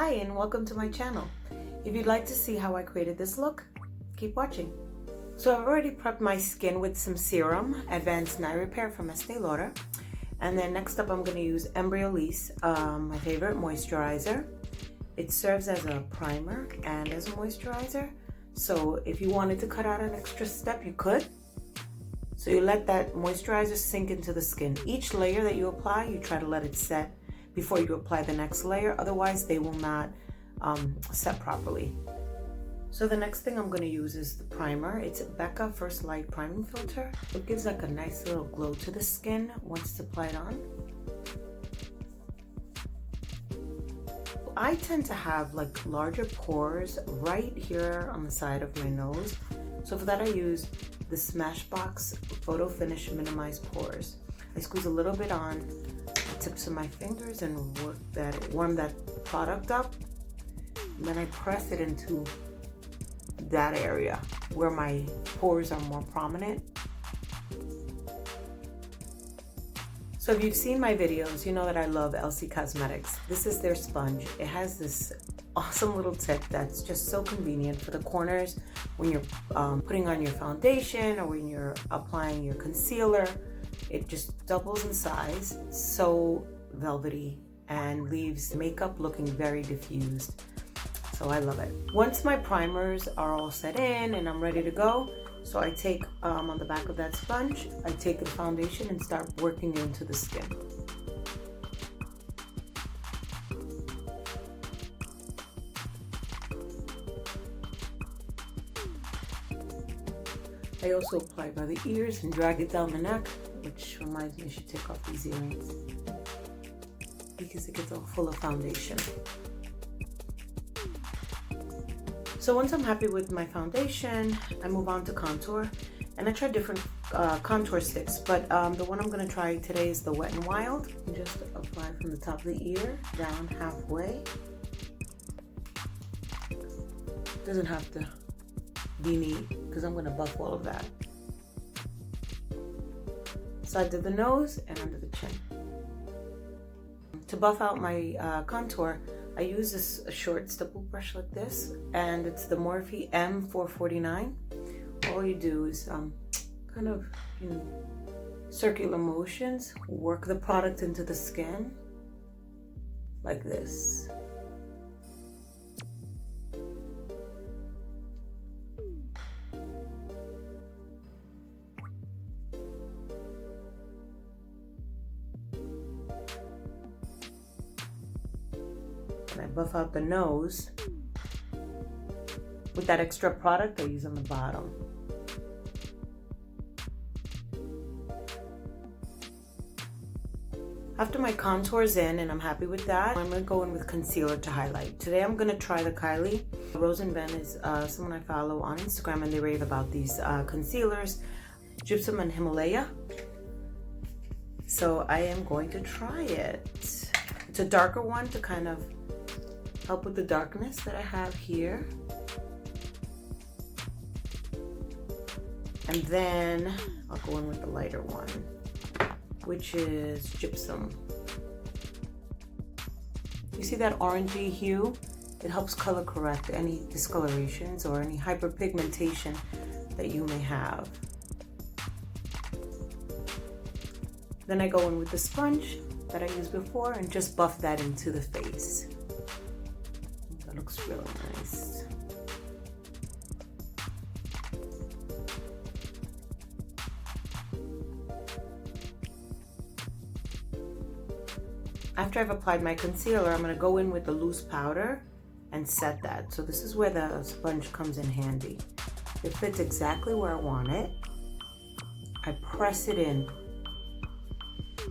Hi and welcome to my channel. If you'd like to see how I created this look, keep watching. So I've already prepped my skin with some serum, Advanced Night Repair from Stila. And then next up I'm going to use Embryolisse, my favorite moisturizer. It serves as a primer and as a moisturizer. So if you wanted to cut out an extra step, you could. So you let that moisturizer sink into the skin. Each layer that you apply, you try to let it set before you apply the next layer. Otherwise, they will not set properly. So the next thing I'm going to use is the primer. It's a Becca First Light Priming Filter. It gives like a nice little glow to the skin once it's applied on. I tend to have like larger pores right here on the side of my nose. So for that I use the Smashbox Photo Finish Minimize Pores. I squeeze a little bit on the tips of my fingers and warm that product up. And then I press it into that area where my pores are more prominent. So if you've seen my videos, you know that I love LC Cosmetics. This is their sponge. It has this awesome little tip that's just so convenient for the corners when you're putting on your foundation or when you're applying your concealer. It just doubles in size, so velvety, and leaves makeup looking very diffused. So I love it. Once my primers are all set in and I'm ready to go, so I take, on the back of that sponge, I take the foundation and start working it into the skin. I also apply by the ears and drag it down the neck, which reminds me I should take off these earrings because it gets all full of foundation. So once I'm happy with my foundation, I move on to contour, and I try different contour sticks, but the one I'm going to try today is the Wet n Wild. You just apply from the top of the ear down halfway. Doesn't have to be neat because I'm going to buff all of that. Side of the nose and under the chin. To buff out my contour, I use this short stipple brush like this, and it's the Morphe M449. All you do is kind of, circular motions, work the product into the skin like this. And I buff out the nose with that extra product I use on the bottom. After my contour's in and I'm happy with that, I'm going to go in with concealer to highlight. Today I'm going to try the Kylie. Rose and Ben is someone I follow on Instagram, and they rave about these concealers, Gypsum and Hymalea. So I am going to try it. It's a darker one to kind of help with the darkness that I have here. And then I'll go in with the lighter one, which is Gypsum. You see that orangey hue? It helps color correct any discolorations or any hyperpigmentation that you may have. Then I go in with the sponge that I used before and just buff that into the face. That looks really nice. After I've applied my concealer, I'm going to go in with the loose powder and set that. So this is where the sponge comes in handy. It fits exactly where I want it. I press it in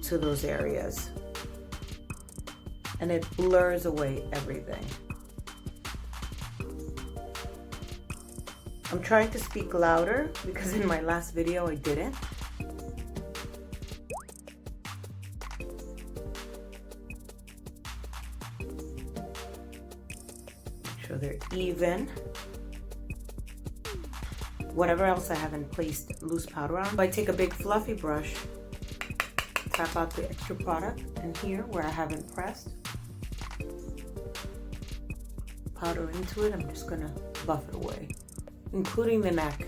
to those areas and it blurs away everything. I'm trying to speak louder because in my last video I didn't. Make sure they're even. Whatever else I haven't placed loose powder on. So I take a big fluffy brush, tap out the extra product, and here where I haven't pressed, powder into it, I'm just gonna buff it away, including the neck.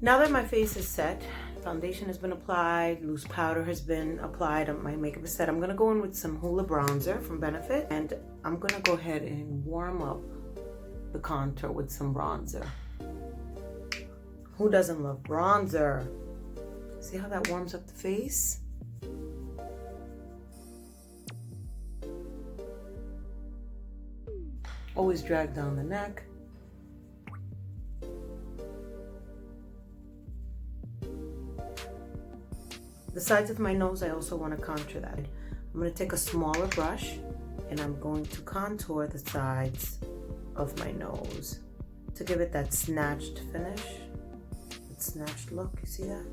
Now that my face is set, foundation has been applied, loose powder has been applied, my makeup is set, I'm gonna go in with some Hoola bronzer from Benefit, and I'm gonna go ahead and warm up the contour with some bronzer. Who doesn't love bronzer? See how that warms up the face? Always drag down the neck. The sides of my nose, I also want to contour that. I'm going to take a smaller brush and I'm going to contour the sides of my nose to give it that snatched finish, that snatched look. You see that?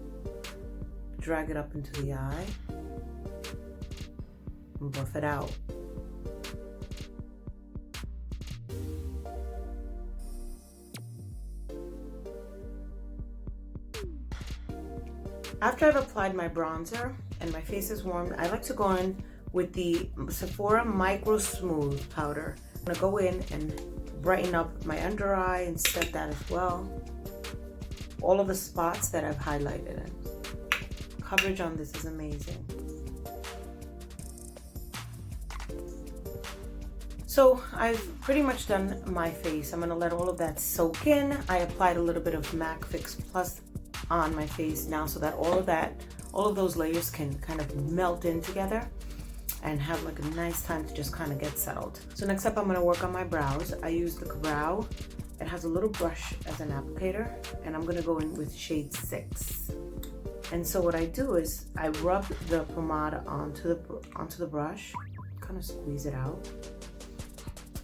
Drag it up into the eye and buff it out. After I've applied my bronzer and my face is warm, I like to go in with the Sephora Micro Smooth powder. I'm gonna go in and brighten up my under eye and set that as well. All of the spots that I've highlighted in. Coverage on this is amazing. So I've pretty much done my face. I'm gonna let all of that soak in. I applied a little bit of MAC Fix Plus on my face now so that all of those layers can kind of melt in together and have like a nice time to just kind of get settled. So next up, I'm gonna work on my brows. I use the brow. It has a little brush as an applicator, and I'm gonna go in with shade 6. And so what I do is I rub the pomade onto the brush, kind of squeeze it out.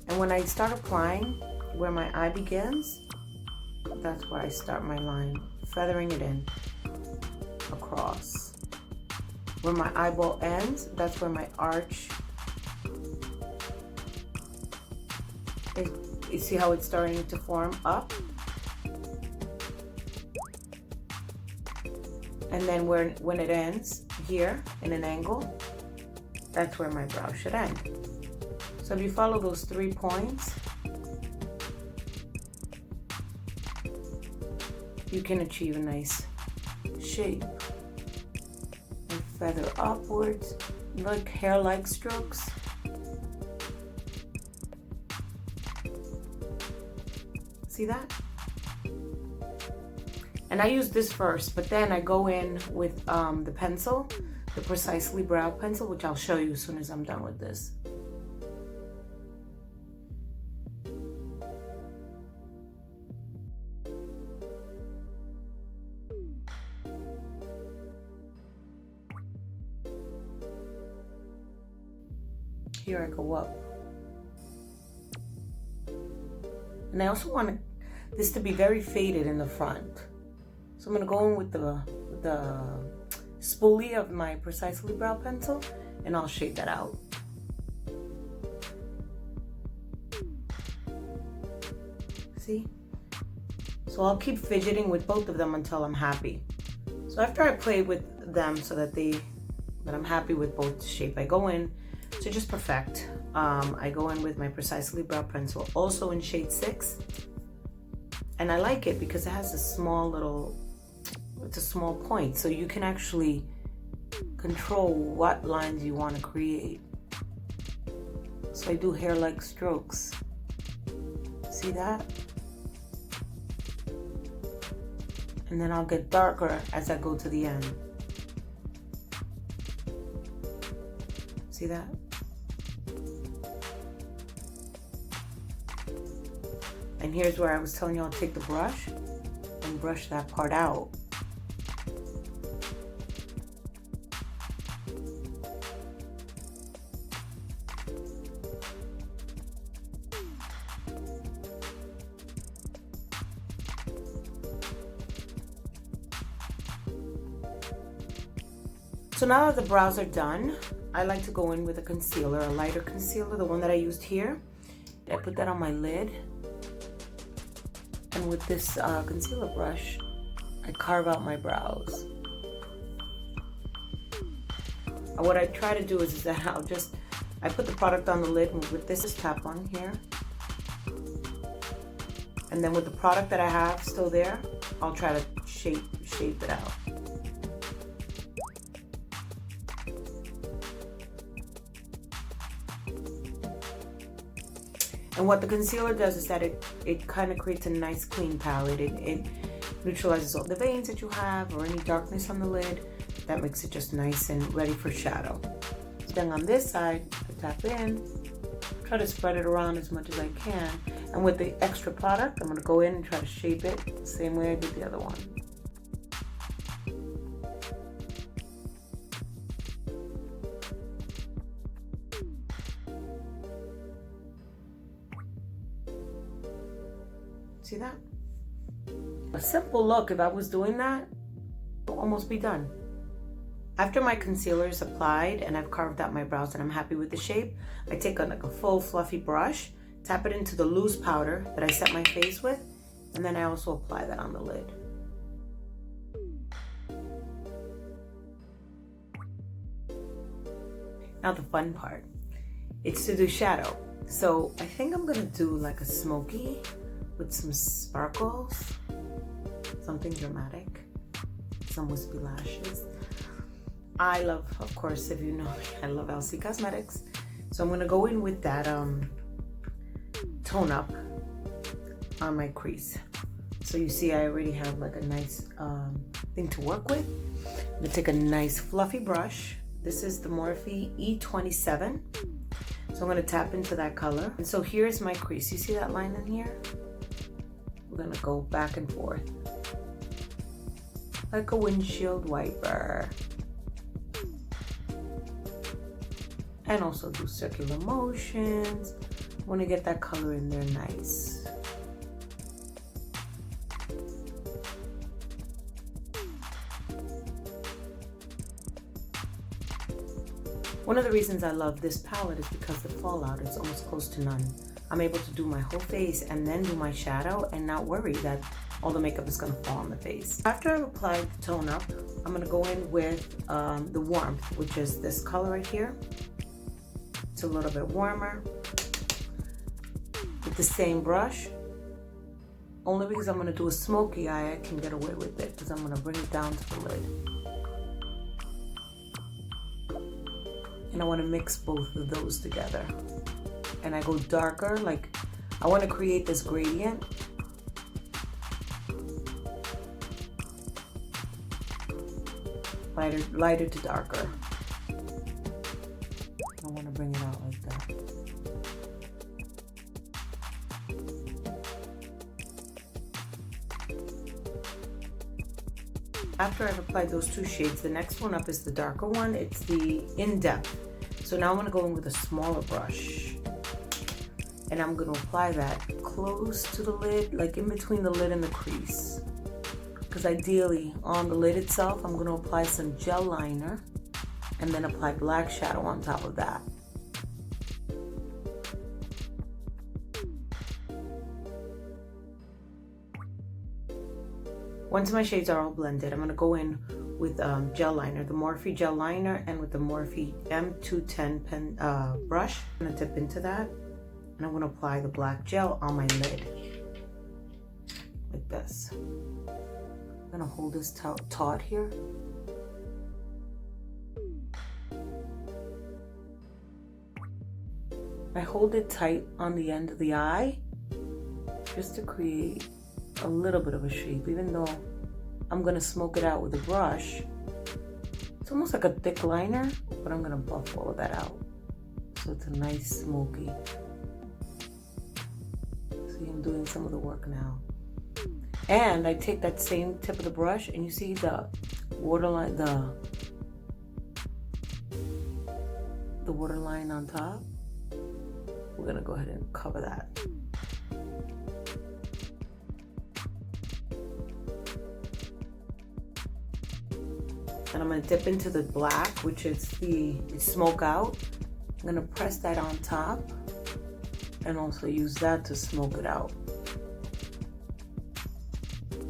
And when I start applying where my eye begins, that's where I start my line, feathering it in across. Where my eyeball ends, that's where my arch is. You see how it's starting to form up? And then when it ends here in an angle, that's where my brow should end. So if you follow those 3 points, you can achieve a nice shape. And feather upwards, like hair-like strokes. See that? And I use this first, but then I go in with the pencil, the Precisely Brow Pencil, which I'll show you as soon as I'm done with this. Here I go up. And I also want this to be very faded in the front. So I'm gonna go in with the spoolie of my Precisely Brow Pencil, and I'll shade that out. See? So I'll keep fidgeting with both of them until I'm happy. So after I play with them so that I'm happy with both shape, I go in to just perfect. I go in with my Precisely Brow Pencil, also in shade 6. And I like it because it has a small point, so you can actually control what lines you want to create. So I do hair-like strokes. See that? And then I'll get darker as I go to the end. See that? And here's where I was telling you I'll take the brush and brush that part out. So now that the brows are done, I like to go in with a concealer, a lighter concealer, the one that I used here. I put that on my lid. And with this concealer brush, I carve out my brows. what I try to do is that I put the product on the lid, and with this tap on here. And then with the product that I have still there, I'll try to shape it out. And what the concealer does is that it kind of creates a nice clean palette. It neutralizes all the veins that you have or any darkness on the lid. That makes it just nice and ready for shadow. Then on this side, I tap in, try to spread it around as much as I can. And with the extra product, I'm gonna go in and try to shape it the same way I did the other one. See that? A simple look, if I was doing that, it'll almost be done. After my concealer is applied and I've carved out my brows and I'm happy with the shape, I take like a full fluffy brush, tap it into the loose powder that I set my face with, and then I also apply that on the lid. Now the fun part, it's to do shadow. So I think I'm gonna do like a smoky with some sparkles, something dramatic, some wispy lashes. I love, of course, if you know me, I love LC Cosmetics. So I'm gonna go in with that tone up on my crease. So you see I already have like a nice thing to work with. I'm gonna take a nice fluffy brush. This is the Morphe E27. So I'm gonna tap into that color. And so here's my crease. You see that line in here? We're gonna go back and forth like a windshield wiper. And also do circular motions. I want to get that color in there nice. One of the reasons I love this palette is because the fallout is almost close to none. I'm able to do my whole face and then do my shadow and not worry that all the makeup is going to fall on the face. After I've applied the tone up, I'm going to go in with the warmth, which is this color right here. It's a little bit warmer. With the same brush, only because I'm going to do a smoky eye, I can get away with it because I'm going to bring it down to the lid. And I want to mix both of those together. And I go darker, like I want to create this gradient. Lighter to darker. I want to bring it out like that. After I've applied those two shades, the next one up is the darker one. It's the in-depth. So now I'm going to go in with a smaller brush. And I'm going to apply that close to the lid, like in between the lid and the crease. Because ideally, on the lid itself, I'm going to apply some gel liner and then apply black shadow on top of that. Once my shades are all blended, I'm going to go in with gel liner, the Morphe gel liner, and with the Morphe M210 pen brush. I'm going to dip into that, and I'm going to apply the black gel on my lid, like this. I'm going to hold this taut here. I hold it tight on the end of the eye, just to create a little bit of a shape, even though I'm gonna smoke it out with a brush. It's almost like a thick liner, but I'm gonna buff all of that out. So it's a nice smoky. See, I'm doing some of the work now. And I take that same tip of the brush and you see the waterline, the waterline on top. We're gonna go ahead and cover that. And I'm going to dip into the black, which is the smoke out. I'm going to press that on top and also use that to smoke it out.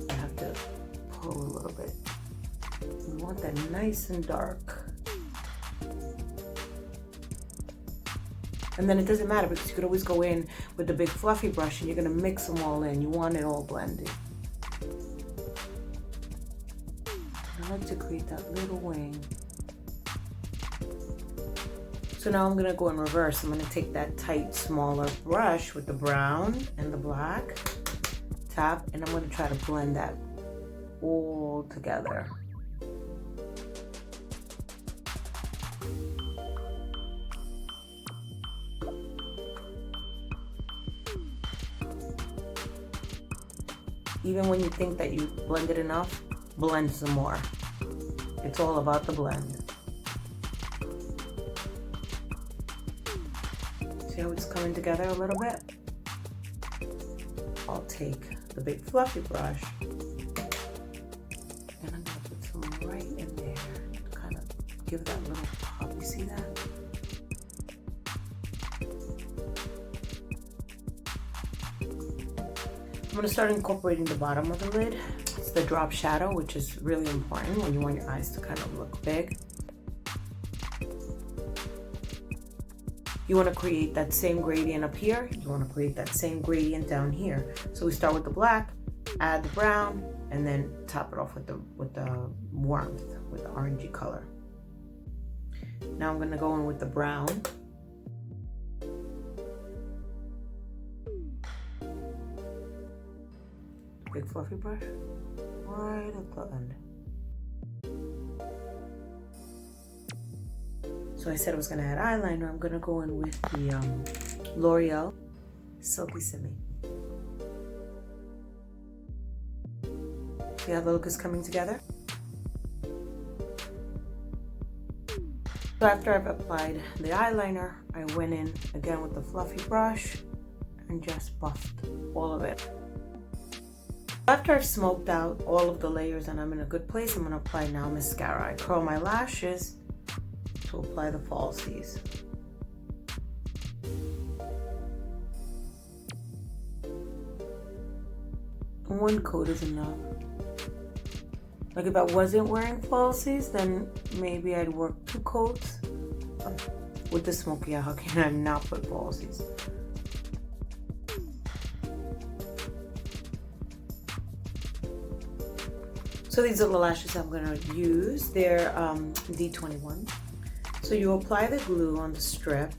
I have to pull a little bit. We want that nice and dark. And then it doesn't matter because you could always go in with the big fluffy brush and you're gonna mix them all in. You want it all blended. I like to create that little wing. So now I'm gonna go in reverse. I'm gonna take that tight, smaller brush with the brown and the black, tap, and I'm gonna try to blend that all together. Even when you think that you blended enough, blend some more. It's all about the blend. See how it's coming together a little bit? I'll take the big fluffy brush and I'm gonna put some right in there to kind of give that little pop. You see that? I'm gonna start incorporating the bottom of the lid. It's the drop shadow, which is really important when you want your eyes to kind of look big. You want to create that same gradient up here. You want to create that same gradient down here. So we start with the black, add the brown, and then top it off with the warmth, with the orangey color. Now I'm gonna go in with the brown. Big fluffy brush, right at the end. So I said I was gonna add eyeliner. I'm gonna go in with the L'Oreal Silky Simi. See how the look is coming together? So after I've applied the eyeliner, I went in again with the fluffy brush and just buffed all of it. After I've smoked out all of the layers and I'm in a good place, I'm gonna apply now mascara. I curl my lashes to apply the falsies. One coat is enough. Like if I wasn't wearing falsies, then maybe I'd work 2 coats. With the Smokey Eye, how can I not put falsies? So these are the lashes I'm gonna use. They're D21. So you apply the glue on the strip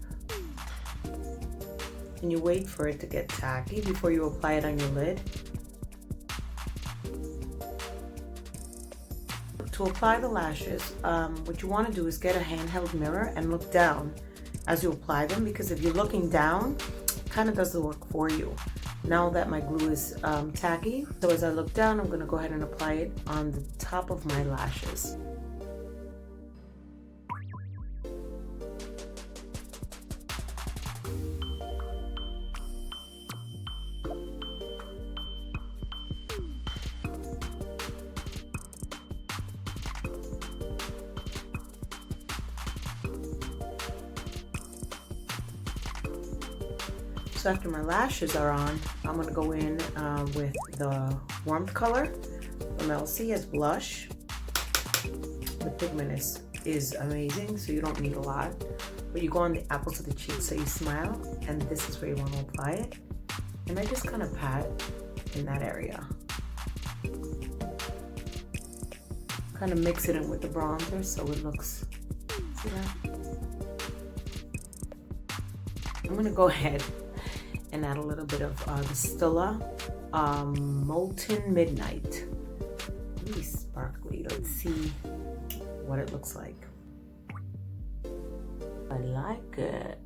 and you wait for it to get tacky before you apply it on your lid. To apply the lashes, what you want to do is get a handheld mirror and look down as you apply them, because if you're looking down, it kind of does the work for you. Now that my glue is tacky, so as I look down, I'm going to go ahead and apply it on the top of my lashes. So after my lashes are on, I'm gonna go in with the warmth color from LC as blush. The pigment is amazing, so you don't need a lot. But you go on the apples of the cheeks so you smile, and this is where you want to apply it. And I just kind of pat in that area. Kind of mix it in with the bronzer so it looks, see that? I'm gonna go ahead and add a little bit of the Stila Molten Midnight. Really sparkly. Let's see what it looks like. I like it.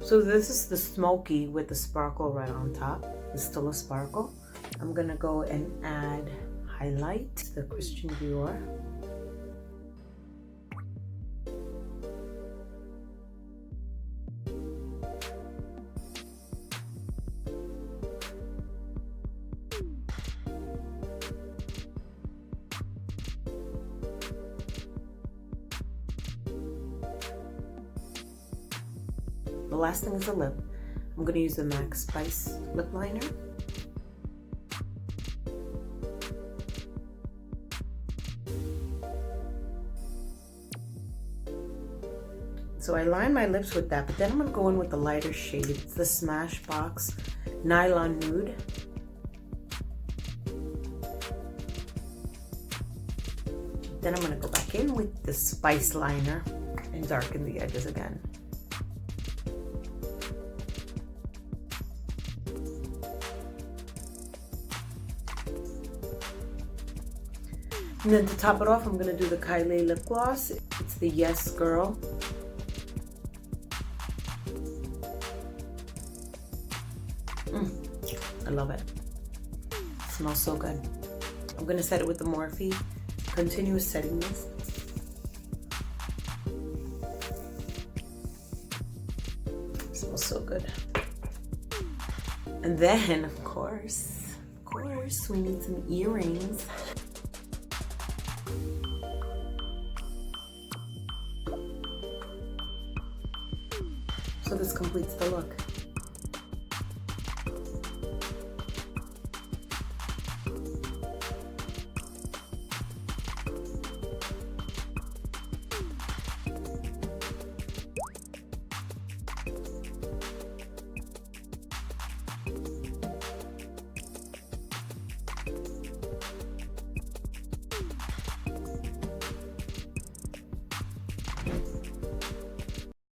So this is the smoky with the sparkle right on top, the Stila sparkle. I'm gonna go and add highlight, the Christian Dior. The last thing is the lip. I'm going to use the MAC Spice lip liner. So I line my lips with that, but then I'm gonna go in with the lighter shade. It's the Smashbox Nylon Nude. Then I'm gonna go back in with the Spice Liner and darken the edges again. And then to top it off, I'm gonna do the Hymalea lip gloss. It's the Yes Girl. I love it. It smells so good. I'm gonna set it with the Morphe Continuous Setting Mist. It smells so good. And then, of course, we need some earrings. So this completes the look.